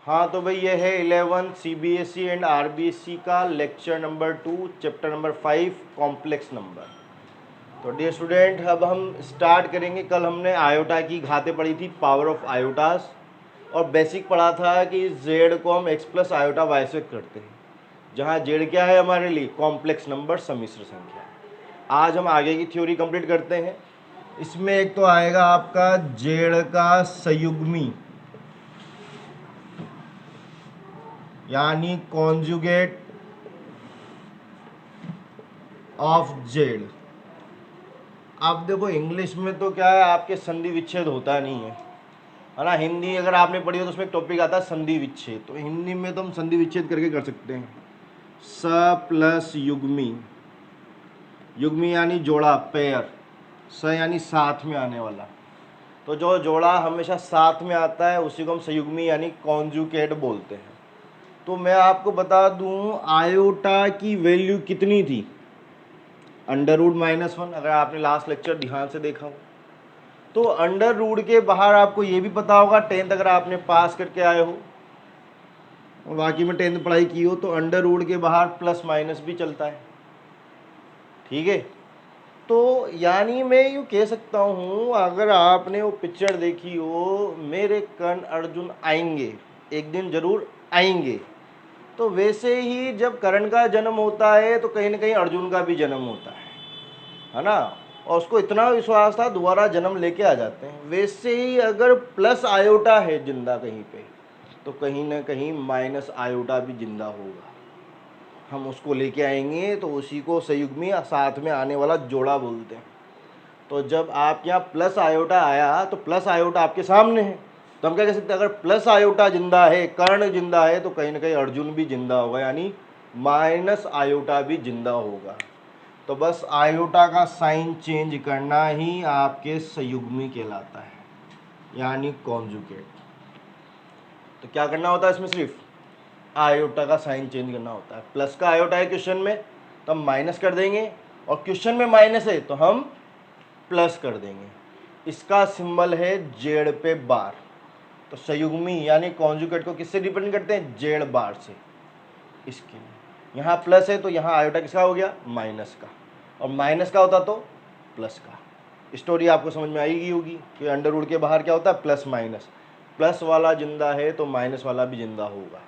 हाँ तो भाई ये है 11 सीबीएसई एंड आरबीएसई का lecture number 2 chapter number 5 complex number. तो डियर स्टूडेंट, अब हम स्टार्ट करेंगे। कल हमने आयोटा की घातें पढ़ी थी, पावर ऑफ आयोटास, और बेसिक पढ़ा था कि जेड को हम एक्स प्लस आयोटा वाई से करते हैं, जहाँ जेड क्या है हमारे लिए, कॉम्प्लेक्स नंबर, सम्मिश्र संख्या। आज हम आगे की थ्योरी कंप्लीट करते हैं। इसमें एक तो आएगा आपका जेड का संयुग्मी, यानी कॉन्जुगेट ऑफ जेड। अब देखो इंग्लिश में तो क्या है, आपके संधि विच्छेद होता नहीं है ना। हिंदी अगर आपने पढ़ी हो तो उसमें एक टॉपिक आता है संधि विच्छेद, तो हिंदी में तो हम संधि विच्छेद करके कर सकते हैं। स प्लस युग्मी, युग्मी यानी जोड़ा, पेयर, स यानी साथ में आने वाला। तो जो जोड़ा हमेशा साथ में आता है उसी को हम संयुग्मी यानी कॉन्जुकेट बोलते हैं। तो मैं आपको बता दूं, आयोटा की वैल्यू कितनी थी, √-1। अगर आपने लास्ट लेक्चर ध्यान से देखा हो तो अंडर रूट के बाहर आपको ये भी पता होगा, 10th अगर आपने पास करके आए हो और बाकी में 10th पढ़ाई की हो, तो अंडर रूट के बाहर प्लस माइनस भी चलता है। ठीक है, तो यानी मैं यूँ कह सकता हूँ, अगर आपने वो पिक्चर देखी हो, मेरे कर्ण अर्जुन आएंगे, एक दिन जरूर आएंगे, तो वैसे ही जब कर्ण का जन्म होता है तो कहीं ना कहीं अर्जुन का भी जन्म होता है ना। और उसको इतना विश्वास था दोबारा जन्म लेके आ जाते हैं। वैसे ही अगर प्लस आयोटा है जिंदा कहीं पे, तो कहीं ना कहीं माइनस आयोटा भी जिंदा होगा। हम उसको लेके आएंगे तो उसी को संयुग्मी साथ में आने वाला जोड़ा बोलते हैं। तो जब आप यहाँ प्लस आयोटा आया तो प्लस आयोटा आपके सामने है, तो हम क्या कह सकते हैं, अगर प्लस आयोटा जिंदा है, कर्ण जिंदा है, तो कहीं ना कहीं अर्जुन भी जिंदा होगा, यानी माइनस आयोटा भी जिंदा होगा। तो बस आयोटा का साइन चेंज करना ही आपके संयुग्मी कहलाता है, यानी कॉन्जुगेट। तो क्या करना होता है इसमें, सिर्फ आयोटा का साइन चेंज करना होता है। प्लस का आयोटा है क्वेश्चन में तो हम माइनस कर देंगे, और क्वेश्चन में माइनस है तो हम प्लस कर देंगे। इसका सिंबल है जेड पे बार। तो संयुग्मी यानी कॉन्जुगेट को किससे रिप्रेजेंट करते हैं, जेड बार से। इसके लिए यहाँ प्लस है तो यहाँ आयोटा किसका हो गया, माइनस का, और माइनस का होता तो प्लस का। स्टोरी आपको समझ में आएगी होगी कि अंडर रूट के बाहर क्या होता है, प्लस माइनस। प्लस वाला जिंदा है तो माइनस वाला भी जिंदा होगा।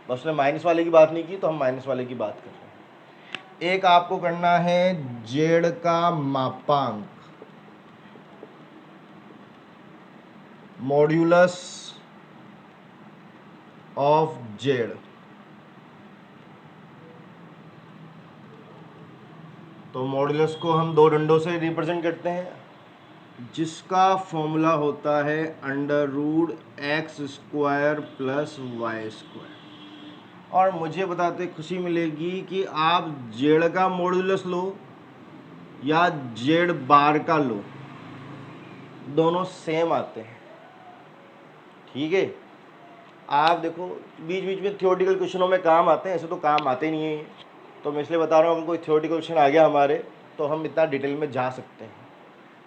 बस उसने माइनस वाले की बात नहीं की तो हम माइनस वाले की बात कर रहे हैं। एक आपको करना है जेड का मापांक, मॉड्यूलस ऑफ जेड। तो मॉड्यूलस को हम दो डंडों से रिप्रेजेंट करते हैं, जिसका फॉर्मूला होता है √x² प्लस y²। और मुझे बताते खुशी मिलेगी कि आप जेड का मॉड्यूलस लो या जेड बार का लो, दोनों सेम आते हैं। ठीक है, आप देखो बीच बीच में थ्योरेटिकल क्वेश्चनों में काम आते हैं, ऐसे तो काम आते नहीं है। तो मैं इसलिए बता रहा हूँ, अगर कोई थ्योरेटिकल क्वेश्चन आ गया हमारे तो हम इतना डिटेल में जा सकते हैं।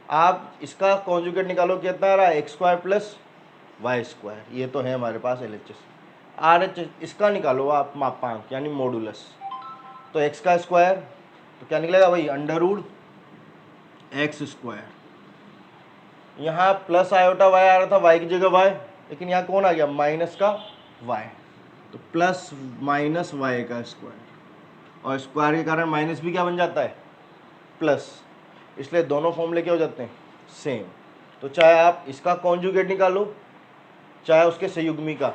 आप इसका कॉन्जुगेट निकालो, कितना आ रहा है, x² प्लस y²। ये तो है हमारे पास LHS। RH इसका निकालो आप मापांक यानी मॉडुलस। तो x का स्क्वायर तो क्या निकलेगा भाई, √x²। यहाँ प्लस आयोटा y आ रहा था, y की जगह y, लेकिन यहाँ कौन आ गया, माइनस का y। तो प्लस माइनस y का स्क्वायर, और स्क्वायर के कारण माइनस भी क्या बन जाता है, प्लस। इसलिए दोनों फॉर्मूले क्या हो जाते हैं, सेम। तो चाहे आप इसका कॉन्जुगेट निकालो, चाहे उसके संयुग्मी का,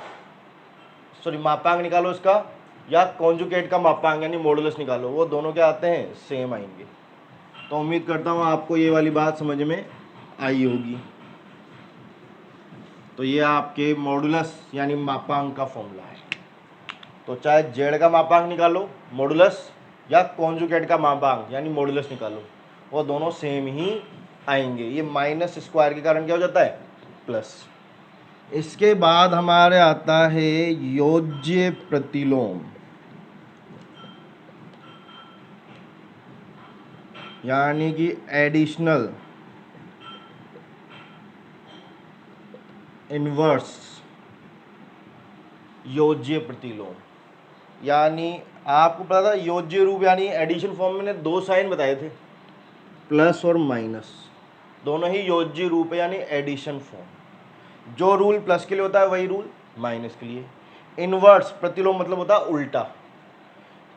सॉरी मापांक निकालो इसका, या कॉन्जुगेट का मापांक यानी मॉडुलस निकालो, वो दोनों क्या आते हैं, सेम आएंगे। तो उम्मीद करता हूँ आपको ये वाली बात समझ में आई होगी। तो ये आपके मॉडुलस यानी मापांक का फॉर्मूला है। तो चाहे जेड का मापांक निकालो मॉडुलस, या कॉन्जुगेट का मापांक यानी मॉडुलस निकालो, वो दोनों सेम ही आएंगे। ये माइनस स्क्वायर के कारण क्या हो जाता है, प्लस। इसके बाद हमारे आता है योज्य प्रतिलोम, यानी कि एडिशनल इनवर्स योज्य प्रतिलोम, यानी आपको पता था योज्य रूप यानी एडिशन फॉर्म में दो साइन बताए थे, प्लस और माइनस, दोनों ही योज्य रूप है यानी एडिशन फॉर्म। जो रूल प्लस के लिए होता है वही रूल माइनस के लिए। इनवर्स प्रतिलोम मतलब होता है उल्टा।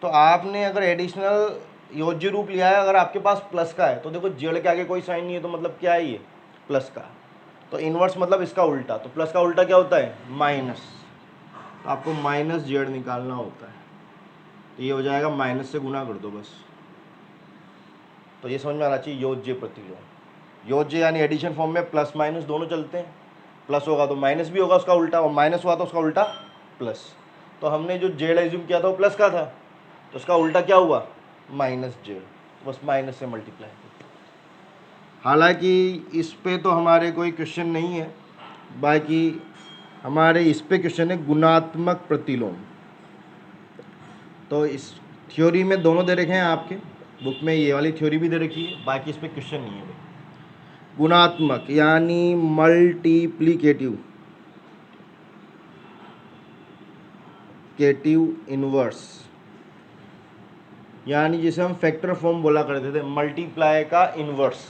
तो आपने अगर एडिशनल योज्य रूप लिया है, अगर आपके पास प्लस का है तो देखो जेड के आगे कोई साइन नहीं है, तो मतलब क्या है ये प्लस का। तो इनवर्स मतलब इसका उल्टा, तो प्लस का उल्टा क्या होता है माइनस, तो आपको माइनस जेड निकालना होता है। तो ये हो जाएगा माइनस से गुना कर दो बस। तो ये समझ में आना चाहिए योज्य प्रतिलोम। योज्य यानी एडिशन फॉर्म में प्लस माइनस दोनों चलते हैं, प्लस होगा तो माइनस भी होगा उसका उल्टा, और माइनस हुआ तो उसका उल्टा प्लस। तो हमने जो जेड एज्यूम किया था वो प्लस का था, तो उसका उल्टा क्या हुआ माइनस जेड, बस माइनस से मल्टीप्लाई। हालांकि इस पे तो हमारे कोई क्वेश्चन नहीं है, बाकी हमारे इस पे क्वेश्चन है गुणात्मक प्रतिलोम। तो इस थ्योरी में दोनों दे रखे हैं आपके बुक में, ये वाली थ्योरी भी दे रखी है, बाकी इस पे क्वेश्चन नहीं है। गुणात्मक यानी मल्टीप्लीकेटिव इनवर्स, यानी जिसे हम फैक्टर फॉर्म बोला करते थे, मल्टीप्लाई का इनवर्स।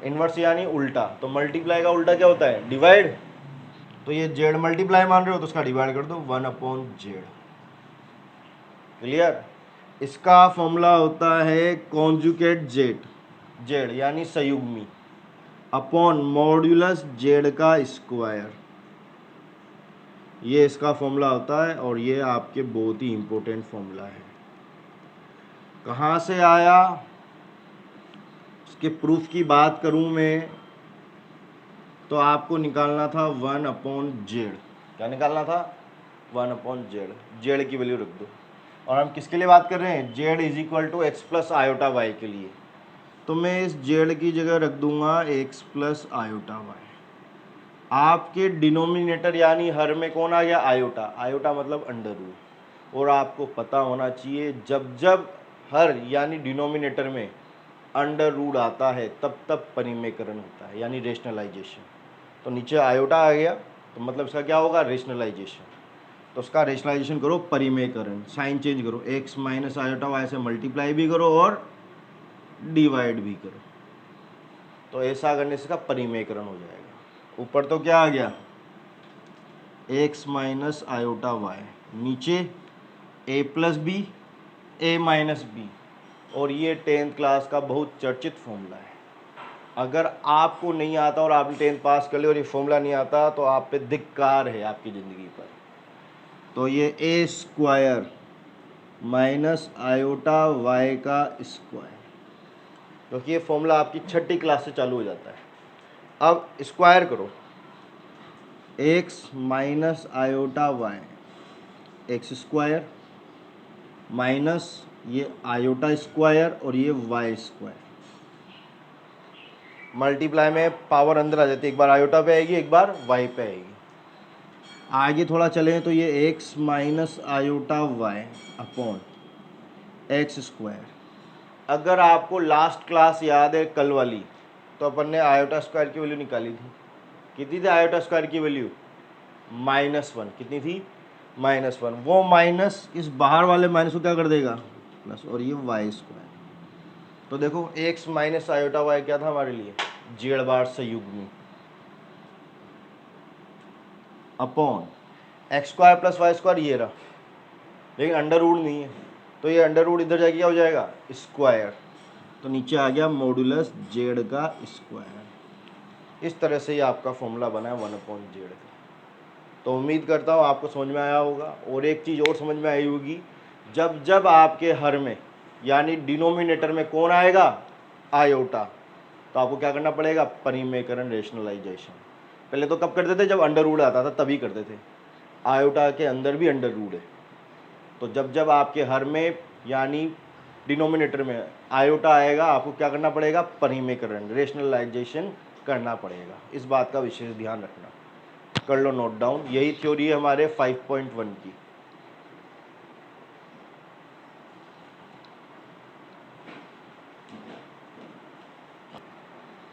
इनवर्स यानी उल्टा, तो मल्टीप्लाई का उल्टा क्या होता है डिवाइड। तो ये जेड मल्टीप्लाई मान रहे हो तो उसका डिवाइड कर दो 1/z। क्लियर। इसका फॉर्मूला होता है कॉन्जुगेट जेड यानी संयुग्मी अपॉन मॉड्यूलस जेड का स्क्वायर, ये इसका फॉर्मूला होता है। और ये आपके बहुत ही इंपॉर्टेंट फॉर्मूला है। कहाँ से आया, इसके प्रूफ की बात करूँ मैं तो आपको निकालना था 1/z। क्या निकालना था 1/z, जेड की वैल्यू रख दो। और हम किसके लिए बात कर रहे हैं, Z is equal to X plus iota Y के लिए। तो मैं इस जेड की जगह रख दूंगा एक्स प्लस आयोटा वाई। आपके डिनोमिनेटर यानी हर में कौन आ गया आयोटा, आयोटा मतलब अंडर रूट। और आपको पता होना चाहिए जब जब हर यानी डिनोमिनेटर में अंडर रूट आता है तब तब परिमेयकरण होता है यानी रेशनलाइजेशन। तो नीचे आयोटा आ गया तो मतलब इसका क्या होगा रेशनलाइजेशन। तो उसका रेशनलाइजेशन करो परिमेयकरण, साइन चेंज करो, एक्स माइनस आयोटा वाई से मल्टीप्लाई भी करो और डिवाइड भी करो। तो ऐसा करने से इसका परिमेयकरण हो जाएगा। ऊपर तो क्या आ गया एक्स माइनस आयोटा वाई, नीचे ए प्लस बी ए माइनस बी। और ये 10th क्लास का बहुत चर्चित फॉर्मूला है। अगर आपको नहीं आता और आपने 10th पास कर लिया और ये फॉर्मूला नहीं आता तो आप पे धिक्कार है आपकी ज़िंदगी पर। तो ये ए स्क्वायर माइनस आयोटा वाई का स्क्वायर, क्योंकि ये फॉर्मूला आपकी 6ठी क्लास से चालू हो जाता है। अब स्क्वायर करो, X minus iota Y X square minus ये आयोटा स्क्वायर और ये वाई स्क्वायर। मल्टीप्लाई में पावर अंदर आ जाती है, एक बार आयोटा पे आएगी एक बार वाई पे आएगी। आगे थोड़ा चलें तो ये X minus iota Y upon X square. अगर आपको लास्ट क्लास याद है कल वाली, तो अपन ने आयोटा स्क्वायर की वैल्यू निकाली थी। कितनी थी आयोटा स्क्वायर की वैल्यू -1। कितनी थी -1। वो माइनस इस बाहर वाले माइनस को क्या कर देगा प्लस, और ये वाई स्क्वायर। तो देखो एक्स माइनस आयोटा वाई क्या था हमारे लिए जेड बार संयुग्मी upon X square plus Y square ये रहा, लेकिन अंडर रूट नहीं है तो ये अंडर रूट इधर जाके क्या हो जाएगा स्क्वायर। तो नीचे आ गया मॉडुलस जेड का स्क्वायर। इस तरह से ये आपका फॉर्मूला बना है 1/z का। तो उम्मीद करता हूँ आपको समझ में आया होगा। और एक चीज़ और समझ में आई होगी, जब जब आपके हर में यानी डिनोमिनेटर में कौन आएगा आयोटा, तो आपको क्या करना पड़ेगा परिमेयकरण रेशनलाइजेशन। पहले तो कब करते थे जब अंडर रूट आता था तभी करते थे, आयोटा के अंदर भी अंडर रूट है। तो जब जब आपके हर में यानी डिनोमिनेटर में आयोटा आएगा आपको क्या करना पड़ेगा परिमेयकरण रेशनलाइजेशन करना पड़ेगा। इस बात का विशेष ध्यान रखना, कर लो नोट डाउन। यही थ्योरी है हमारे 5.1 की।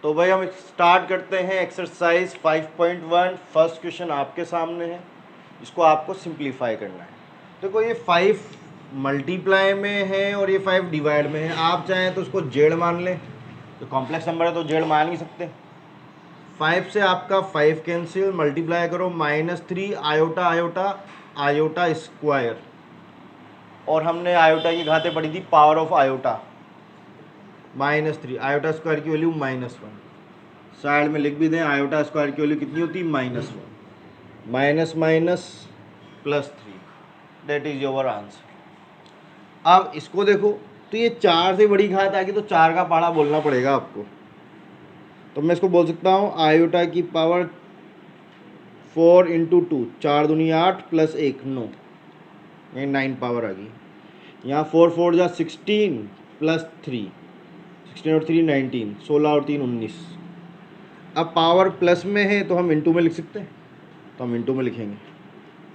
तो भाई हम स्टार्ट करते हैं एक्सरसाइज 5.1। फर्स्ट क्वेश्चन आपके सामने है, इसको आपको सिंप्लीफाई करना है। देखो ये 5 मल्टीप्लाई में है और ये 5 डिवाइड में है। आप चाहें तो उसको जेड मान लें, तो कॉम्प्लेक्स नंबर है तो जेड मान ही सकते हैं। 5 से आपका 5 कैंसिल, मल्टीप्लाई करो -3 आयोटा आयोटा आयोटा स्क्वायर, और हमने आयोटा की घातें पढ़ी थी power of iota, -3 iota square की वैल्यू -1। साइड में लिख भी दें, आयोटा स्क्वायर की वैल्यू कितनी होती है -1, minus minus +3, that is your answer. अब इसको देखो, तो ये 4 से बड़ी घात आ गई तो 4 का पहाड़ा बोलना पड़ेगा आपको। तो मैं इसको बोल सकता हूँ आयोटा की पावर 4 × 2, 4 दूनी 8 + 1 9, ये 9 पावर आ गई। यहाँ 4 4 जा 16 + 3, 16 और 3 19, 16 और 3 19। अब पावर प्लस में है तो हम इंटू में लिख सकते हैं, तो हम इंटू में लिखेंगे।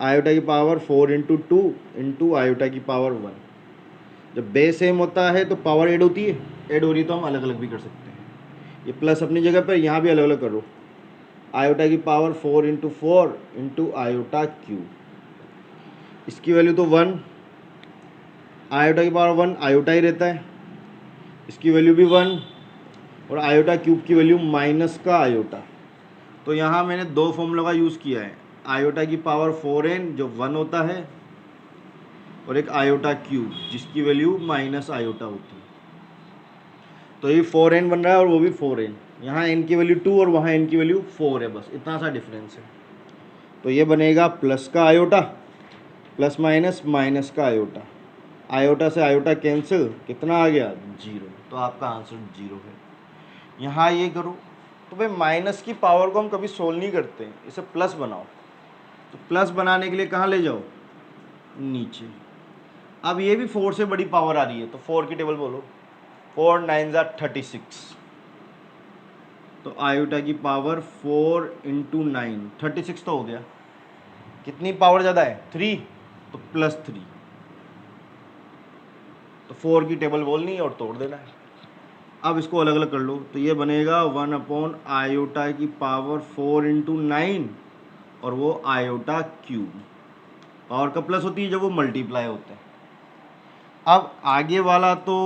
आयोटा की पावर 4 × 2 × आयोटा की पावर 1। जब बेस सेम होता है तो पावर ऐड होती है, ऐड हो रही है तो हम अलग अलग भी कर सकते हैं। ये प्लस अपनी जगह पर, यहाँ भी अलग अलग करो। आयोटा की पावर 4 × 4 × आयोटा क्यूब, इसकी वैल्यू तो 1, आयोटा की पावर 1 आयोटा ही रहता है, इसकी वैल्यू भी 1, और आयोटा क्यूब की वैल्यू माइनस का आयोटा। तो यहाँ मैंने 2 फॉर्मूला का यूज़ किया है, आयोटा की पावर 4n जो 1 होता है, और एक आयोटा क्यूब जिसकी वैल्यू माइनस आयोटा होती है। तो ये 4n बन रहा है और वो भी 4n, यहाँ n की वैल्यू 2 और वहाँ n की वैल्यू 4 है, बस इतना सा डिफरेंस है। तो ये बनेगा प्लस का आयोटा प्लस माइनस माइनस का आयोटा, आयोटा से आयोटा कैंसिल, कितना आ गया 0, तो आपका आंसर 0 है। यहाँ ये करो, तो भाई माइनस की पावर को हम कभी सोल्व नहीं करते, इसे प्लस बनाओ। तो प्लस बनाने के लिए कहाँ ले जाओ, नीचे। अब ये भी 4 से बड़ी पावर आ रही है, तो 4 की टेबल बोलो, 4 9 = 36। तो आयोटा की पावर 4 × 9 36 तो हो गया। कितनी पावर ज़्यादा है 3, तो +3। तो 4 की टेबल बोलनी है और तोड़ देना है। अब इसको अलग अलग कर लो, तो ये बनेगा 1 आयोटा की पावर 4 × 9 और वो आयोटा क्यूब। पावर का प्लस होती है जब वो मल्टीप्लाई होते हैं। अब आगे वाला तो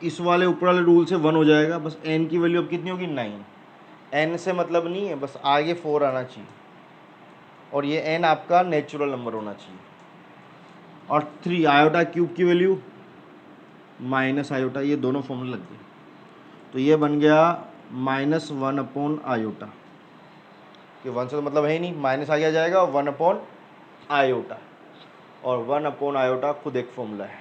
इस वाले ऊपर वाले रूल से 1 हो जाएगा, बस n की वैल्यू अब कितनी होगी 9। n से मतलब नहीं है, बस आगे 4 आना चाहिए, और ये n आपका नेचुरल नंबर होना चाहिए। और 3 आयोटा क्यूब की वैल्यू माइनस आयोटा, ये दोनों फॉर्मूले लग गए। तो ये बन गया -1 आयोटा, कि 1 से तो मतलब है ही नहीं, माइनस आ गया जाएगा 1 आयोटा, और 1 आयोटा खुद एक फॉर्मूला है,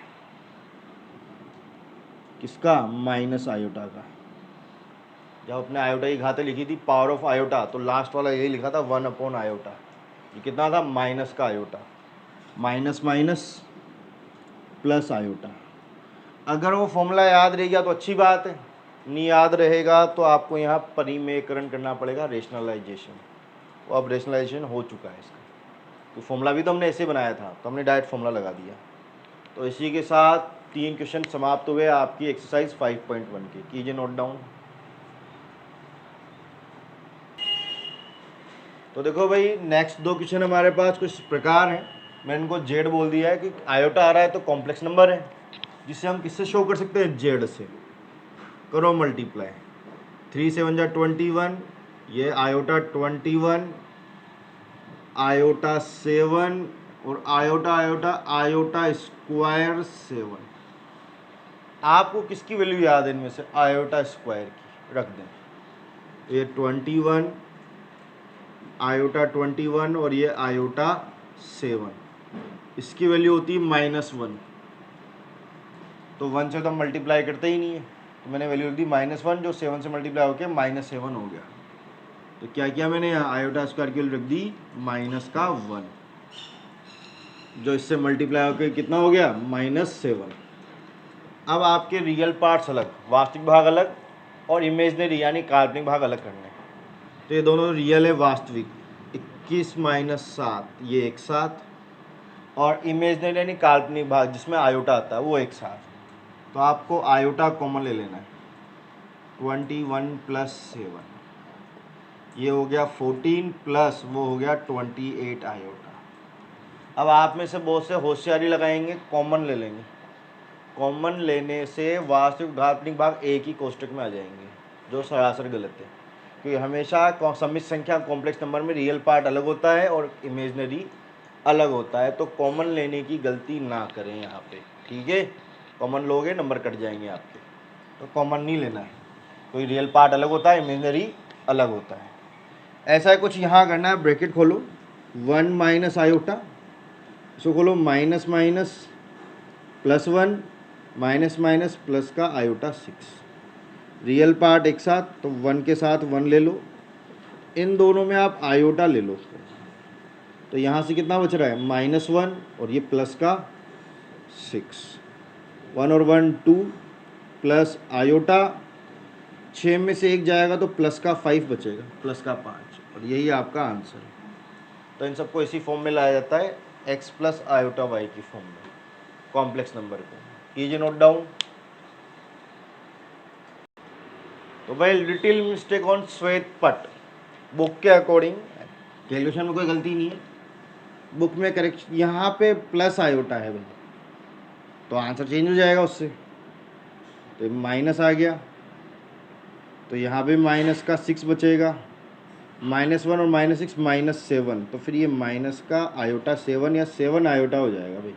किसका, माइनस आयोटा का। जब अपने आयोटा की घातें लिखी थी पावर ऑफ आयोटा, तो लास्ट वाला यही लिखा था 1 आयोटा। ये कितना था, माइनस का iota, minus minus plus iota. अगर वो फॉर्मूला याद रह गया तो अच्छी बात है, नहीं याद रहेगा तो आपको यहाँ परिमेयकरण करना पड़ेगा, रेशनलाइजेशन। वो अब रेशनलाइजेशन हो चुका है इसका, तो फॉर्मूला भी तो हमने ऐसे बनाया था, तो हमने डायरेक्ट फॉर्मूला लगा दिया। तो इसी के साथ 3 क्वेश्चन समाप्त हुए आपकी एक्सरसाइज 5.1 के, कीजिए नोट डाउन। तो देखो भाई, नेक्स्ट 2 क्वेश्चन हमारे पास कुछ इस प्रकार हैं। मैंने इनको जेड बोल दिया है कि आयोटा आ रहा है तो कॉम्प्लेक्स नंबर है, जिसे हम किससे शो कर सकते हैं, जेड से। करो मल्टीप्लाई, 3 7 = 21, ये आयोटा 21, आयोटा 7, और आयोटा आयोटा आयोटा स्क्वायर 7। आपको किसकी वैल्यू याद है इनमें से, आयोटा स्क्वायर की रख दें। ये 21 आयोटा 21 और ये आयोटा 7, इसकी वैल्यू होती है -1। तो 1 से तो हम मल्टीप्लाई करते ही नहीं है, तो मैंने वैल्यू रख दी -1, जो 7 से मल्टीप्लाई होकर -7 हो गया। तो क्या किया मैंने, यहाँ आयोटा स्क्वायर की वैल्यू रख दी -1, जो इससे मल्टीप्लाई होकर कितना हो गया, -7। अब आपके रियल पार्ट्स अलग, वास्तविक भाग अलग, और इमेजनरी यानी काल्पनिक भाग अलग करने हैं। तो ये दोनों रियल है, वास्तविक 21 - 7 ये एक साथ, और इमेजनरी यानी काल्पनिक भाग जिसमें आयोटा आता है वो एक साथ। तो आपको आयोटा कॉमन ले लेना है, 21 + 7 ये हो गया 14 प्लस वो हो गया 28 आयोटा। अब आप में से बहुत से होशियारी लगाएंगे, कॉमन ले लेंगे। कॉमन लेने से वास्तविक काल्पनिक भाग एक ही कोष्टक में आ जाएंगे, जो सरासर गलत है, क्योंकि हमेशा सम्मिश्र संख्या कॉम्प्लेक्स नंबर में रियल पार्ट अलग होता है और इमेजनरी अलग होता है। तो कॉमन लेने की गलती ना करें यहाँ पे, ठीक है। कॉमन लोगे नंबर कट जाएंगे आपके, तो कॉमन नहीं लेना है। कोई रियल पार्ट अलग होता है, इमेजनरी अलग होता है। ऐसा है कुछ यहाँ करना है, ब्रैकेट खोलो 1 माइनस आयोटा, इसको खोलो minus minus plus 1 minus minus plus का आयोटा 6, रियल पार्ट एक साथ, तो 1 के साथ 1 ले लो, इन दोनों में आप आयोटा ले लो। तो यहाँ से कितना बच रहा है, -1 और ये प्लस का 6, 1 और 1 2 प्लस आयोटा 6 में से 1 जाएगा तो प्लस का 5 बचेगा, प्लस का 5, और यही आपका आंसर है। तो इन सबको इसी फॉर्म में लाया जाता है, x प्लस आयोटा y की फॉर्म में, कॉम्प्लेक्स नंबर को। कीजिए नोट डाउन। तो भाई लिटिल मिस्टेक ऑन श्वेत पट, बुक के अकॉर्डिंग कैलकुलेशन में कोई गलती नहीं है, बुक में करेक्ट यहाँ पे प्लस आयोटा है भाई, तो आंसर चेंज हो जाएगा उससे। तो माइनस आ गया, तो यहाँ पे माइनस का 6 बचेगा, -1 और -6 -7, तो फिर ये माइनस का आयोटा 7 या 7 आयोटा हो जाएगा भाई,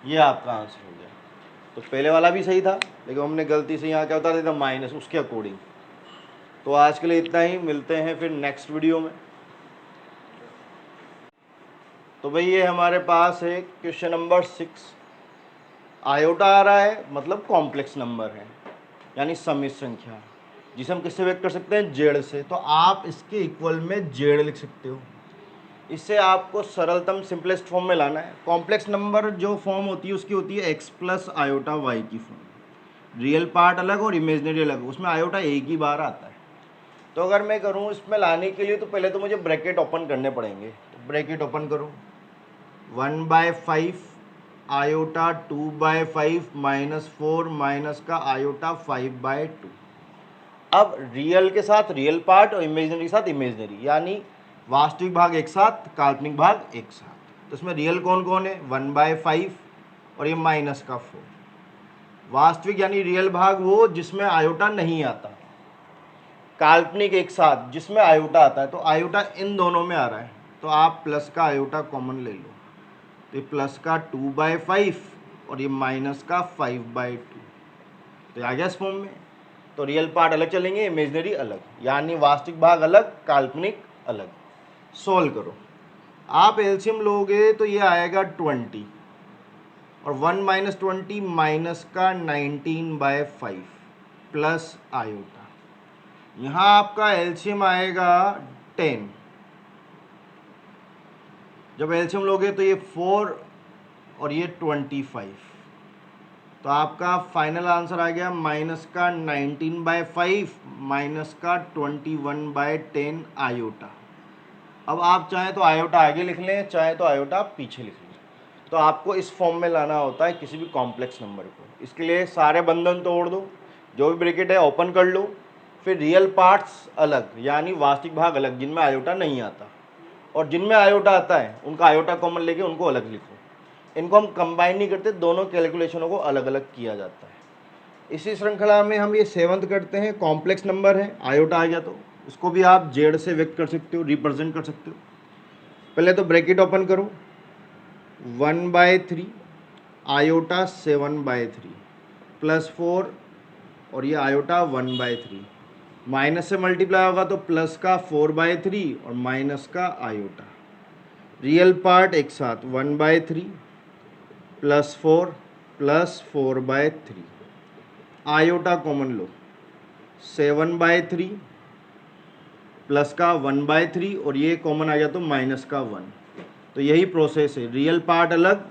ये आपका आंसर हो गया। तो पहले वाला भी सही था, लेकिन हमने गलती से यहाँ क्या बता दिया था, माइनस, उसके अकॉर्डिंग। तो आज के लिए इतना ही, मिलते हैं फिर नेक्स्ट वीडियो में। तो भाई ये हमारे पास है क्वेश्चन नंबर 6, आयोटा आ रहा है मतलब कॉम्प्लेक्स नंबर है, यानी सम्मिश्र संख्या, जिसे हम किससे व्यक्त कर सकते हैं, जेड से। तो आप इसके इक्वल में जेड लिख सकते हो। इससे आपको सरलतम सिंपलेस्ट फॉर्म में लाना है। कॉम्प्लेक्स नंबर जो फॉर्म होती है उसकी होती है x प्लस आयोटा y की फॉर्म, रियल पार्ट अलग और इमेजनरी अलग, उसमें आयोटा एक ही बार आता है। तो अगर मैं करूँ इसमें लाने के लिए, तो पहले तो मुझे ब्रैकेट ओपन करने पड़ेंगे। तो ब्रैकेट ओपन करो, 1/5 आयोटा 2/5 -4 माइनस का आयोटा 5/2। अब रियल के साथ रियल पार्ट और इमेजनरी के साथ इमेजनरी, यानी वास्तविक भाग एक साथ, काल्पनिक भाग एक साथ। तो इसमें रियल कौन कौन है, 1/5 और ये माइनस का 4। वास्तविक यानी रियल भाग वो जिसमें आयोटा नहीं आता, काल्पनिक एक साथ जिसमें आयोटा आता है। तो आयोटा इन दोनों में आ रहा है, तो आप प्लस का आयोटा कॉमन ले लो, तो ये प्लस का 2/5 और ये माइनस का 5/2, तो आ गया इस फॉर्म में। तो रियल पार्ट अलग चलेंगे, इमेजनरी अलग, यानी वास्तविक भाग अलग, काल्पनिक अलग। सोल्व करो, आप एलसीएम लोगे तो ये आएगा 20 और 1 - 20 माइनस का 19/5 प्लस आयोटा, यहाँ आपका एलसीएम आएगा 10। जब एलसीएम लोगे तो ये 4 और ये 25, तो आपका फाइनल आंसर आ गया माइनस का 19/5 माइनस का 21/10 आयोटा। अब आप चाहें तो आयोटा आगे लिख लें, चाहे तो आयोटा पीछे लिख लें। तो आपको इस फॉर्म में लाना होता है किसी भी कॉम्प्लेक्स नंबर को। इसके लिए सारे बंधन तोड़ दो, जो भी ब्रैकेट है ओपन कर लो, फिर रियल पार्ट्स अलग यानी वास्तविक भाग अलग जिनमें आयोटा नहीं आता, और जिनमें आयोटा आता है उनका आयोटा कॉमन लेके उनको अलग लिखो। इनको हम कंबाइन नहीं करते, दोनों कैलकुलेशनों को अलग अलग किया जाता है। इसी श्रृंखला में हम ये 7th करते हैं, कॉम्प्लेक्स नंबर है, आयोटा आ गया तो उसको भी आप जेड से व्यक्त कर सकते हो, रिप्रेजेंट कर सकते हो। पहले तो ब्रैकेट ओपन करो, 1/3 आयोटा 7/3 प्लस 4 और ये आयोटा 1/3, माइनस से मल्टीप्लाई होगा तो प्लस का 4/3 और माइनस का आयोटा। रियल पार्ट एक साथ 1/3 प्लस 4 प्लस 4/3, आयोटा कॉमन लो 7/3 प्लस का 1/3 और ये कॉमन आ गया तो माइनस का 1। तो यही प्रोसेस है, रियल पार्ट अलग,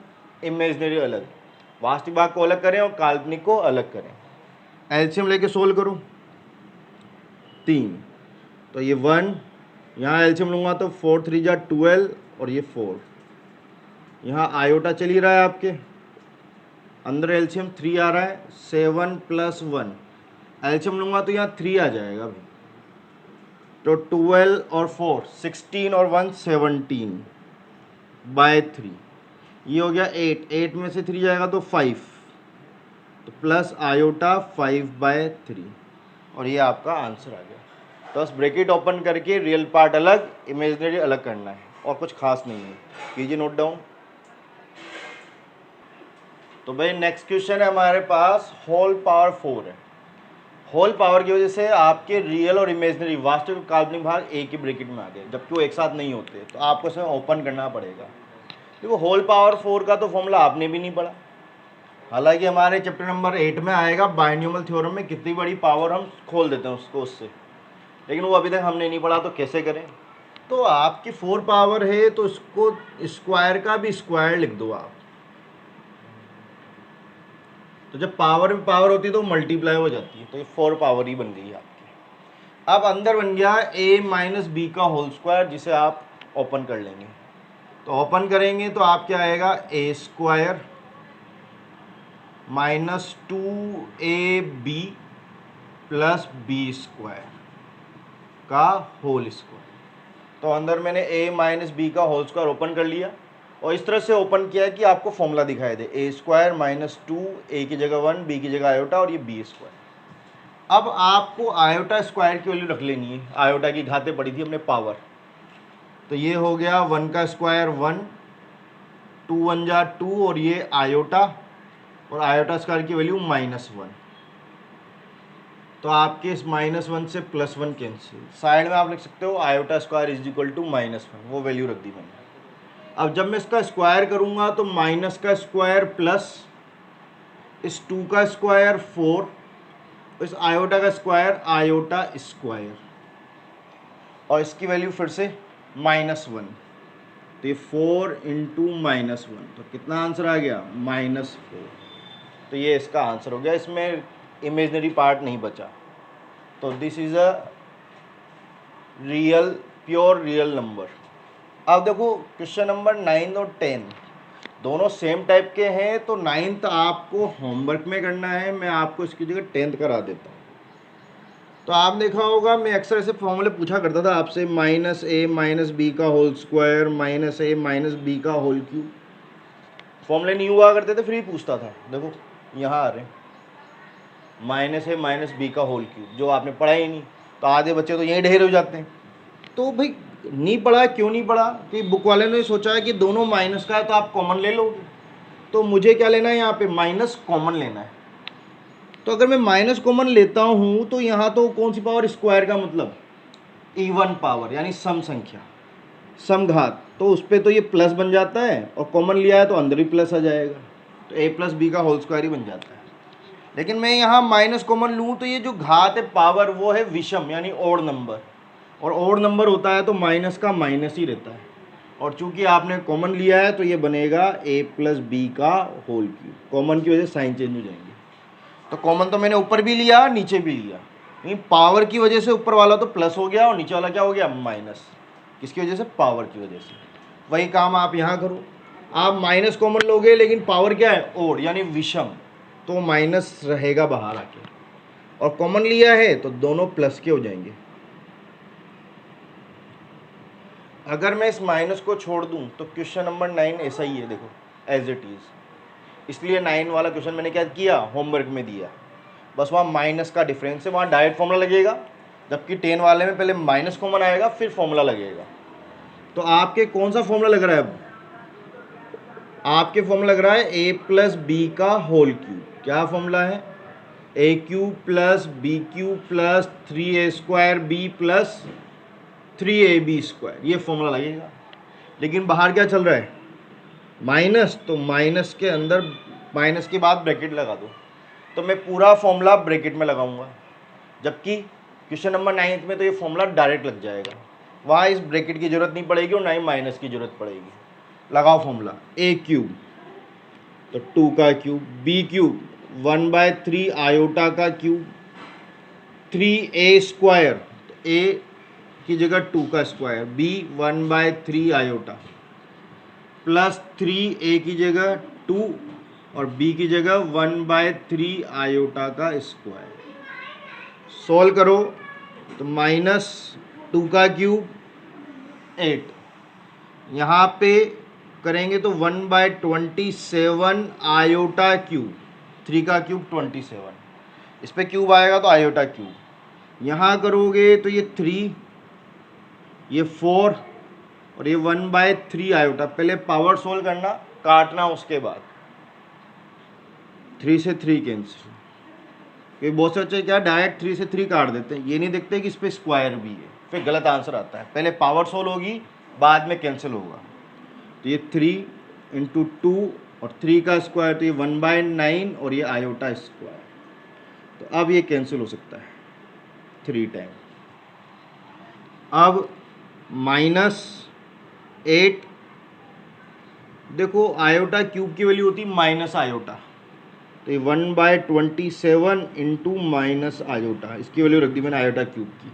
इमेजनरी अलग, वास्तविक भाग को अलग करें और काल्पनिक को अलग करें। एलसीएम लेके सोल्व करो, 3, तो ये 1, यहाँ एलसीएम लूँगा तो 4 3 जा 12 और ये 4, यहाँ आयोटा चल ही रहा है आपके अंदर, एलसीएम 3 आ रहा है, 7 + 1 एलसीएम लूँगा तो यहाँ 3 आ जाएगा भाई, तो 12 और 4 16 और 1 17/3 ये हो गया 8, 8 में से 3 जाएगा तो 5, तो प्लस आयोटा 5/3, और ये आपका आंसर आ गया। तो बस ब्रैकेट ओपन करके रियल पार्ट अलग, इमेजिनरी अलग करना है, और कुछ खास नहीं है। कीजिए नोट डाउन। तो भाई नेक्स्ट क्वेश्चन है हमारे पास, होल पावर 4 है। होल पावर की वजह से आपके रियल और इमेजिनरी वास्तविक और काल्पनिक भाग एक ही ब्रैकेट में आ गए, जबकि वो एक साथ नहीं होते, तो आपको इसमें ओपन करना पड़ेगा। देखो होल पावर 4 का तो फॉर्मूला आपने भी नहीं पढ़ा, हालांकि हमारे चैप्टर नंबर 8 में आएगा बाइनोमियल थ्योरम में कितनी बड़ी पावर हम खोल देते हैं उसको उससे, लेकिन वो अभी तक हमने नहीं पढ़ा, तो कैसे करें। तो आपकी 4 पावर है तो इसको स्क्वायर का भी स्क्वायर लिख दो आप। तो जब पावर में पावर होती है तो मल्टीप्लाई हो जाती है, तो ये 4 पावर ही बन गई आपकी। अब अंदर बन गया a माइनस बी का होल स्क्वायर, जिसे आप ओपन कर लेंगे। तो ओपन करेंगे तो आप क्या आएगा, a square minus 2ab plus B square का होल स्क्वायर। तो अंदर मैंने a माइनस बी का होल स्क्वायर ओपन कर लिया, और इस तरह से ओपन किया कि आपको फॉर्मूला दिखाई दे, a स्क्वायर माइनस 2, a की जगह 1, b की जगह आयोटा, और ये b स्क्वायर। अब आपको आयोटा स्क्वायर की वैल्यू रख लेनी है, आयोटा की घातें पड़ी थी हमने पावर। तो ये हो गया 1 का स्क्वायर 1, 2 1 जा 2, और ये आयोटा, और आयोटा स्क्वायर की वैल्यू -1। तो आपके इस -1 से +1 कैंसिल, साइड में आप लिख सकते हो iota square is equal to -1, वो वैल्यू रख दी मैंने। अब जब मैं इसका स्क्वायर करूंगा तो माइनस का स्क्वायर प्लस इस 2 का स्क्वायर 4, इस आयोटा का स्क्वायर आयोटा स्क्वायर, और इसकी वैल्यू फिर से -1, तो ये 4 इंटू -1, तो कितना आंसर आ गया, -4। तो ये इसका आंसर हो गया, इसमें इमेजिनरी पार्ट नहीं बचा। तो this is a real, pure real number. अब देखो क्वेश्चन नंबर 9 और 10 दोनों सेम टाइप के हैं, तो 9th आपको होमवर्क में करना है, मैं आपको इसकी जगह 10th करा देता हूँ। तो आप देखा होगा मैं अक्सर ऐसे फॉर्मूले पूछा करता था आपसे, -a माइनस बी का whole square minus a minus B का होल क्यूब। फॉर्मूले नहीं हुआ करते थे, फिर ही पूछता था। देखो यहाँ आ रहे हैं, -a माइनस बी का होल क्यूब, जो आपने पढ़ा ही नहीं, तो आधे बच्चे तो यहीं ढेर हो जाते हैं। तो भाई नहीं पढ़ा, क्यों नहीं पढ़ा, कि बुक वाले ने सोचा है कि दोनों माइनस का है तो आप कॉमन ले लोगे, तो मुझे क्या लेना है, यहाँ पे माइनस कॉमन लेना है। तो अगर मैं माइनस कॉमन लेता हूँ तो यहाँ तो कौन सी पावर, स्क्वायर का मतलब इवन पावर, यानी सम संख्या, समघात, तो उस पर तो ये प्लस बन जाता है, और कॉमन लिया है तो अंदर भी प्लस आ जाएगा, तो a प्लस बी का होल स्क्वायर ही बन जाता है। लेकिन मैं यहाँ माइनस कॉमन लूँ तो ये जो घात है पावर वो है विषम, यानी ओड नंबर, और ओड नंबर होता है तो माइनस का माइनस ही रहता है, और चूंकि आपने कॉमन लिया है तो ये बनेगा a प्लस बी का होल क्यूब। कॉमन की वजह से साइन चेंज हो जाएंगे, तो कॉमन तो मैंने ऊपर भी लिया नीचे भी लिया, लेकिन पावर की वजह से ऊपर वाला तो प्लस हो गया और नीचे वाला क्या हो गया, माइनस। किसकी वजह से, पावर की वजह से। वही काम आप यहाँ करो, आप माइनस कॉमन लोगे लेकिन पावर क्या है, ओड, यानी विषम, तो माइनस रहेगा बाहर आके, और कॉमन लिया है तो दोनों प्लस के हो जाएंगे। अगर मैं इस माइनस को छोड़ दूं तो क्वेश्चन नंबर 9 ऐसा ही है, देखो एज इट इज। इसलिए 9 वाला क्वेश्चन मैंने क्या किया, होमवर्क में दिया, बस वहाँ माइनस का डिफरेंस है, वहाँ डायरेक्ट फॉर्मूला लगेगा, जबकि 10 वाले में पहले माइनस कॉमन आएगा फिर फॉर्मूला लगेगा। तो आपके कौन सा फॉर्मूला लग रहा है, अब आपके फॉर्मूला लग रहा है a प्लस बी का होल क्यूब। क्या फॉर्मूला है, a cube plus B cube plus 3a square B plus 3ab square, ये फॉर्मूला लगेगा। लेकिन बाहर क्या चल रहा है, माइनस, तो माइनस के अंदर, माइनस के बाद ब्रैकेट लगा दो, तो मैं पूरा फॉर्मूला ब्रैकेट में लगाऊंगा, जबकि क्वेश्चन नंबर 9 में तो ये फॉर्मूला डायरेक्ट लग जाएगा, वहाँ इस ब्रैकेट की जरूरत नहीं पड़ेगी और ना ही माइनस की जरूरत पड़ेगी। लगाओ फॉर्मूला, a क्यूब तो 2 का क्यूब, b क्यूब 1/3 आयोटा का क्यूब, 3a स्क्वायर, तो a की जगह 2 का square, b 1/3 iota, plus 3a की जगह 2 और b की जगह 1/3 आयोटा का स्क्वायर। सॉल्व करो तो -2 का क्यूब 8, यहाँ पे करेंगे तो 1/27 आयोटा क्यूब, 3 का क्यूब 27, इस पे क्यूब आएगा तो आयोटा क्यूब, यहाँ करोगे तो ये 3, ये 4 और ये 1/3 आयोटा। पहले पावर सोल्व करना, काटना उसके बाद, 3 से 3 कैंसिल, क्योंकि बहुत से बच्चे क्या डायरेक्ट 3 से 3 काट देते हैं, ये नहीं देखते कि इस पर स्क्वायर भी है, फिर गलत आंसर आता है। पहले पावर सोल्व होगी, बाद में कैंसिल होगा। तो ये 3 × 2 और 3 का स्क्वायर, तो ये 1/9 और ये आयोटा स्क्वायर। तो अब ये कैंसिल हो सकता है 3 टाइम। अब -8, देखो आयोटा क्यूब की वैल्यू होती माइनस आयोटा, तो ये 1/27 × माइनस आयोटा, इसकी वैल्यू रख दी मैंने आयोटा क्यूब की।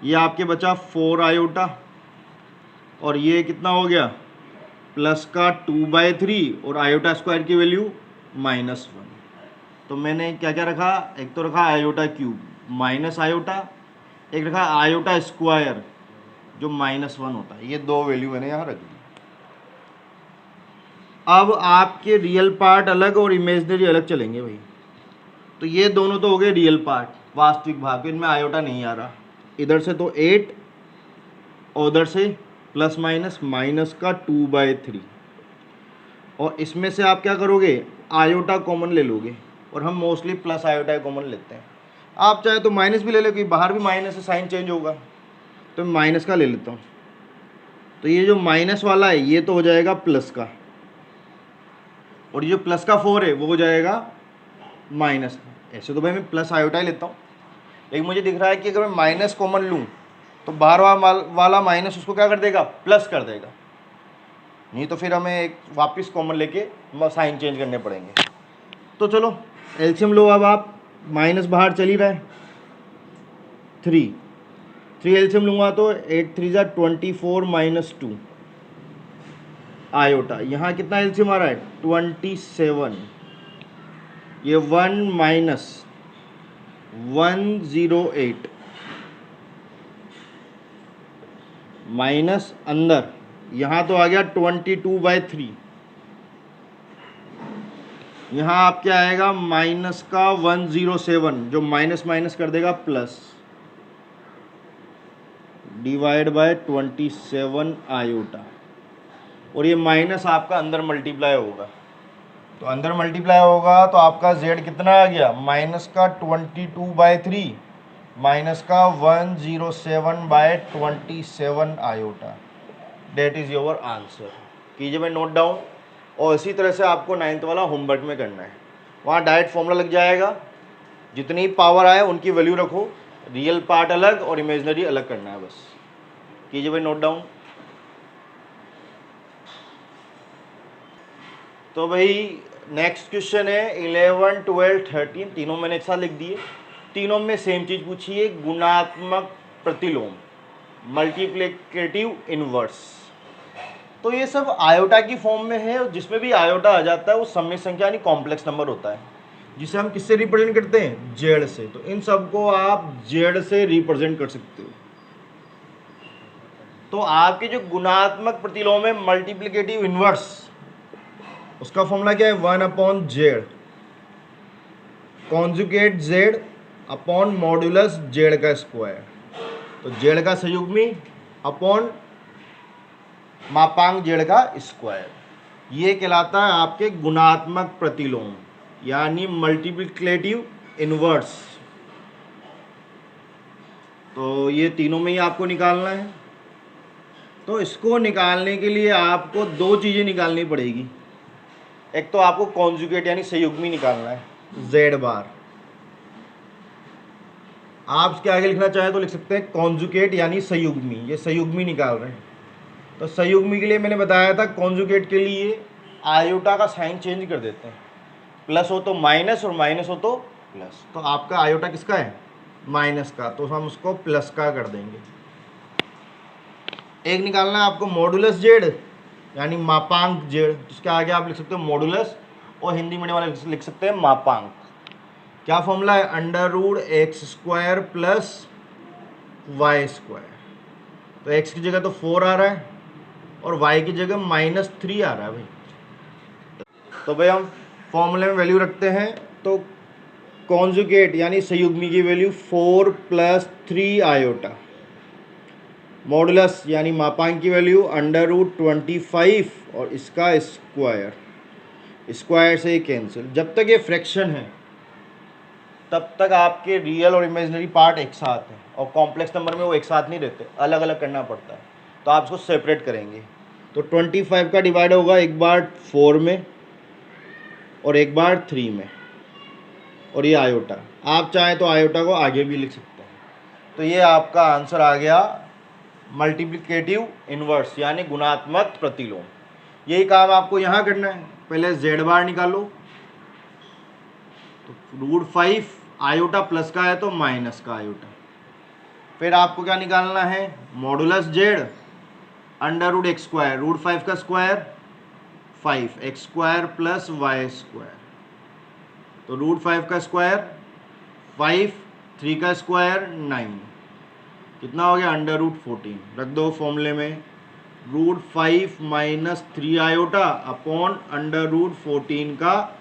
ये आपके बचा 4 आयोटा, और ये कितना हो गया प्लस का 2/3 और आयोटा स्क्वायर की वैल्यू -1। तो मैंने क्या क्या रखा, एक तो रखा आयोटा क्यूब माइनस आयोटा, एक रखा आयोटा स्क्वायर जो -1 होता है। ये दो वैल्यू मैंने यहाँ रख दी। अब आपके रियल पार्ट अलग और इमेजिनरी अलग चलेंगे भाई। तो ये दोनों तो हो गए रियल पार्ट, वास्तविक भाग, इनमें आयोटा नहीं आ रहा। इधर से तो 8 और उधर से प्लस माइनस का 2/3, और इसमें से आप क्या करोगे, आयोटा कॉमन ले लोगे, और हम मोस्टली प्लस आयोटा कॉमन लेते हैं। आप चाहे तो माइनस भी ले लो, क्योंकि बाहर भी माइनस से साइन चेंज होगा, तो मैं माइनस का ले लेता हूँ। तो ये जो माइनस वाला है ये तो हो जाएगा प्लस का, और ये जो प्लस का 4 है वो हो जाएगा माइनस का। ऐसे तो भाई मैं प्लस आयोटा ही लेता हूँ, लेकिन मुझे दिख रहा है कि अगर मैं माइनस कॉमन लूँ तो बाहर वाला माइनस उसको क्या कर देगा, प्लस कर देगा, नहीं तो फिर हमें एक वापस कॉमन लेके साइन चेंज करने पड़ेंगे। तो चलो एलसीएम लो अब आप, माइनस बाहर चल ही रहा है, 3 एलसीएम लूँगा तो 8 3 = 24 - 2 आयोटा। यहाँ कितना एलसीएम आ रहा है 27, ये 1 - 108 माइनस अंदर, यहाँ तो आ गया 22/3, यहाँ आपके आएगा माइनस का 107 जो माइनस माइनस कर देगा प्लस, डिवाइड बाय 27 आयोटा, और ये माइनस आपका अंदर मल्टीप्लाई होगा। तो अंदर मल्टीप्लाई होगा तो आपका z कितना आ गया, माइनस का 22/3 माइनस का 107/27 iota. That is your answer. कीजिए भाई नोट डाउन, और इसी तरह से आपको 9th वाला होमवर्क में करना है। वहाँ डायरेक्ट फॉर्मूला लग जाएगा, जितनी पावर आए उनकी वैल्यू रखो, रियल पार्ट अलग और इमेजिनरी अलग करना है बस। कीजिए भाई नोट डाउन। तो भाई नेक्स्ट क्वेश्चन है 11 12 13, तीनों मैंने एक साथ लिख दिए। तीनों में सेम चीज़ पूछी है, गुणात्मक प्रतिलोम, मल्टीप्लिकेटिव इनवर्स। तो ये सब आयोटा की फॉर्म में है, और जिसमें भी आयोटा आ जाता है वो सम्मिश्र संख्या यानी कॉम्प्लेक्स नंबर होता है, जिसे हम किससे रिप्रेजेंट करते हैं, जेड से। तो इन सबको आप जेड से रिप्रेजेंट कर सकते हो। तो आपके जो गुणात्मक प्रतिलोम है मल्टीप्लिकेटिव इनवर्स, उसका फॉर्मूला क्या है, 1/z conjugate z upon modulus z का स्क्वायर। तो z का संयुग्मी अपॉन मापांक z का स्क्वायर, ये कहलाता है आपके गुणात्मक प्रतिलोम यानी मल्टीप्लिकेटिव इनवर्स। तो ये तीनों में ही आपको निकालना है। तो इसको निकालने के लिए आपको दो चीज़ें निकालनी पड़ेगी। एक तो आपको कॉन्जुगेट यानी संयुग्मी निकालना है, z बार। आप इसके आगे लिखना चाहें तो लिख सकते हैं कॉन्जुगेट यानी संयुग्मी, ये संयुग्मी निकाल रहे हैं। तो संयुग्मी के लिए मैंने बताया था, कॉन्जुगेट के लिए आयोटा का साइन चेंज कर देते हैं, प्लस हो तो माइनस और माइनस हो तो प्लस। तो आपका आयोटा किसका है, माइनस का, तो हम उसको प्लस का कर देंगे। एक निकालना है आपको मॉडुलस जेड यानी मापांक जेड, जिसके आगे आप लिख सकते हो मॉडुलस, और हिंदी मीडियम वाले लिख सकते हैं मापांक। क्या फॉर्मूला है, √x² + y²। तो x की जगह तो 4 आ रहा है और y की जगह -3 आ रहा है भाई। तो भाई हम फॉर्मूले में वैल्यू रखते हैं, तो कॉन्जुगेट यानी संयुग्मी की वैल्यू 4 + 3 आयोटा, मॉडुलस यानी मापांक की वैल्यू √25 और इसका स्क्वायर, स्क्वायर से ही कैंसिल। जब तक ये फ्रैक्शन है तब तक आपके रियल और इमेजिनरी पार्ट एक साथ हैं, और कॉम्प्लेक्स नंबर में वो एक साथ नहीं रहते, अलग अलग करना पड़ता है, तो आप इसको सेपरेट करेंगे। तो 25 का डिवाइड होगा एक बार 4 में और एक बार 3 में, और ये आयोटा, आप चाहें तो आयोटा को आगे भी लिख सकते हैं। तो ये आपका आंसर आ गया मल्टीप्लिकेटिव इन्वर्स यानी गुणात्मक प्रतिलोम। यही काम आपको यहाँ करना है। पहले z बार निकालो, तो √5 आयोटा प्लस का है तो माइनस का आयोटा। फिर आपको क्या निकालना है, मॉडुलस z √x², √5 का स्क्वायर 5, x² + y², तो √5 का स्क्वायर 5, 3 का स्क्वायर 9, कितना हो गया √14। रख दो फॉर्मूले में, √5 - 3 आयोटा अपॉन √14 का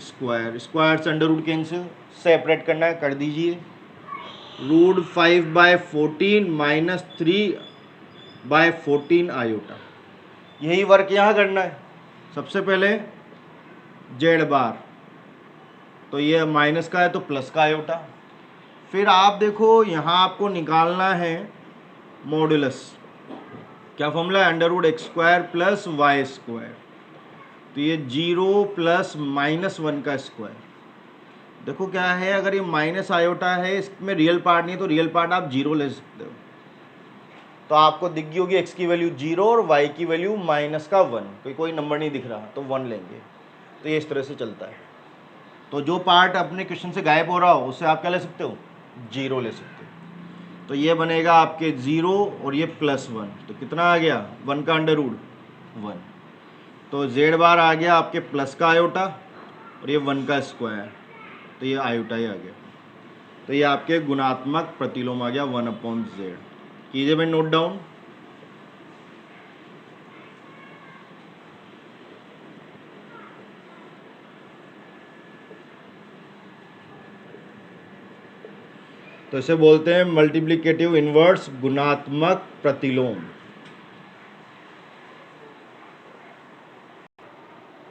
स्क्वायर, स्क्वायर से अंडर रूट कैंसिल, सेपरेट करना है कर दीजिए। √5/14 - 3/14 आयोटा। यही वर्क यहाँ करना है। सबसे पहले z बार, तो ये माइनस का है तो प्लस का आयोटा। फिर आप देखो यहाँ आपको निकालना है मॉडुलस, क्या फॉर्मूला है, √x² + y², तो ये 0 + -1 का स्क्वायर। देखो क्या है, अगर ये माइनस आयोटा है, इसमें रियल पार्ट नहीं है, तो रियल पार्ट आप 0 ले सकते हो। तो आपको दिख गई होगी x की वैल्यू 0 और y की वैल्यू -1, कोई नंबर नहीं दिख रहा तो 1 लेंगे। तो ये इस तरह से चलता है। तो जो पार्ट अपने क्वेश्चन से गायब हो रहा हो उससे आप क्या ले सकते हो, 0 ले सकते हो। तो ये बनेगा आपके 0 और ये +1, तो कितना आ गया 1 का अंडर रूट 1। तो z बार आ गया आपके प्लस का आयोटा और ये 1 का स्क्वायर, तो ये आयोटा ही आ गया। तो ये आपके गुणात्मक प्रतिलोम आ गया 1/z। कीजिए भाई नोट डाउन। तो इसे बोलते हैं मल्टीप्लिकेटिव इन्वर्स, गुणात्मक प्रतिलोम।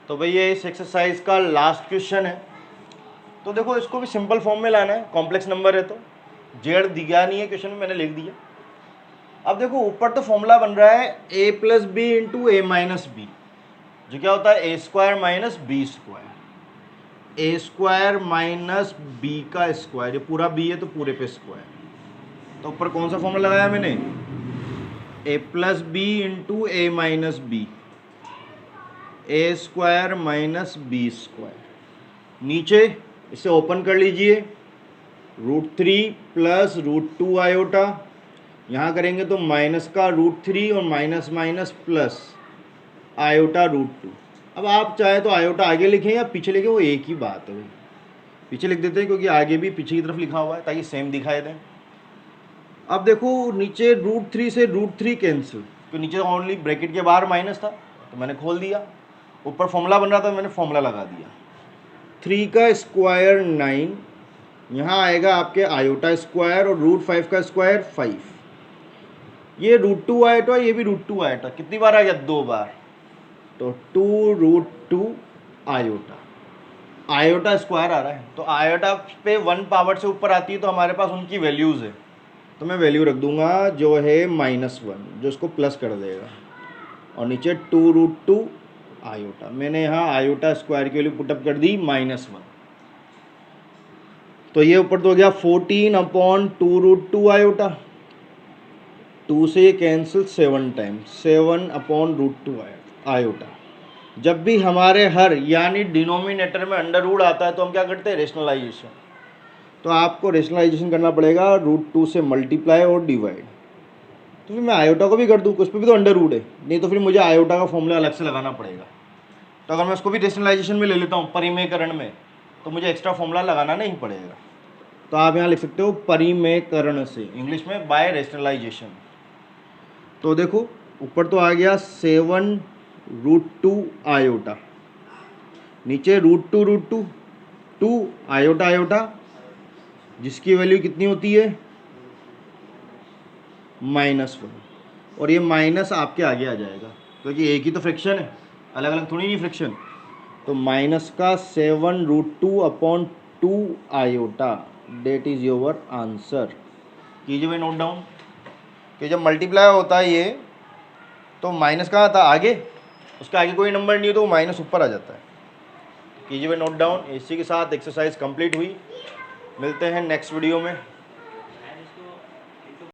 तो भाई ये इस एक्सरसाइज का लास्ट क्वेश्चन है। तो देखो इसको भी सिंपल फॉर्म में लाना है, कॉम्प्लेक्स नंबर है तो जेड दिया नहीं है क्वेश्चन में, मैंने लिख दिया। अब देखो ऊपर तो फॉर्मूला बन रहा है a + b × a - b, जो क्या होता है a² - b², a² - b का स्क्वायर, ये पूरा b है तो पूरे पे स्क्वायर। तो ऊपर कौन सा फॉर्मूला लगाया मैंने, a + b × a - b, a² - b²। नीचे इसे ओपन कर लीजिए, √3 + √2 आयोटा, यहाँ करेंगे तो माइनस का √3 और माइनस माइनस प्लस आयोटा √2। अब आप चाहे तो आयोटा आगे लिखें या पीछे लिखें, वो एक ही बात है भाई। पीछे लिख देते हैं क्योंकि आगे भी पीछे की तरफ लिखा हुआ है ताकि सेम दिखाई दें। अब देखो नीचे √3 से √3 कैंसिल, तो नीचे ओनली ब्रैकेट के बाहर माइनस था तो मैंने खोल दिया, ऊपर फॉर्मूला बन रहा था मैंने फॉर्मूला लगा दिया। 3 का स्क्वायर 9, यहाँ आएगा आपके आयोटा स्क्वायर और √5 का स्क्वायर 5, ये √2 आयोटा, ये भी √2 आयोटा, कितनी बार आ गया 2 बार, तो 2√2 आयोटा, आयोटा स्क्वायर आ रहा है। तो आयोटा पे 1 पावर से ऊपर आती है तो हमारे पास उनकी वैल्यूज़ है, तो मैं वैल्यू रख दूंगा जो है -1, जो इसको प्लस कर देगा, और नीचे 2√2 आयोटा। मैंने यहाँ आयोटा स्क्वायर की वैल्यू पुटअप कर दी -1, तो ये ऊपर तो हो गया 14/2√2 आयोटा, 2 से ये कैंसिल 7 टाइम्स, 7/√2 आयोटा। जब भी हमारे हर यानी डिनोमिनेटर में अंडर रूट आता है तो हम क्या करते हैं, रेशनलाइजेशन। तो आपको रेशनलाइजेशन करना पड़ेगा, √2 से मल्टीप्लाई और डिवाइड। तो फिर मैं आयोटा को भी कर दूँ, उस पर भी तो अंडर रूट है, नहीं तो फिर मुझे आयोटा का फॉर्मूला अलग से लगाना पड़ेगा। तो अगर मैं उसको भी रेशनलाइजेशन में ले लेता हूँ परिमेयकरण में, तो मुझे एक्स्ट्रा फॉर्मूला लगाना नहीं पड़ेगा। तो आप यहाँ लिख सकते हो परिमेयकरण से, इंग्लिश में बाय रेशनलाइजेशन। तो देखो ऊपर तो आ गया 7√2 आयोटा, नीचे √2 2 आयोटा आयोटा, जिसकी वैल्यू कितनी होती है -1, और ये माइनस आपके आगे आ जाएगा क्योंकि एक ही तो फ्रैक्शन है, अलग अलग थोड़ी नहीं फ्रैक्शन। तो माइनस का 7√2/2 iota, that is your answer. कीजिए भाई नोट डाउन कि जब मल्टीप्लाई होता है ये तो माइनस कहाँ था आगे, उसका आगे कोई नंबर नहीं हो तो वो माइनस ऊपर आ जाता है। कीजिए भाई नोट डाउन। इसी के साथ एक्सरसाइज कंप्लीट हुई। मिलते हैं नेक्स्ट वीडियो में।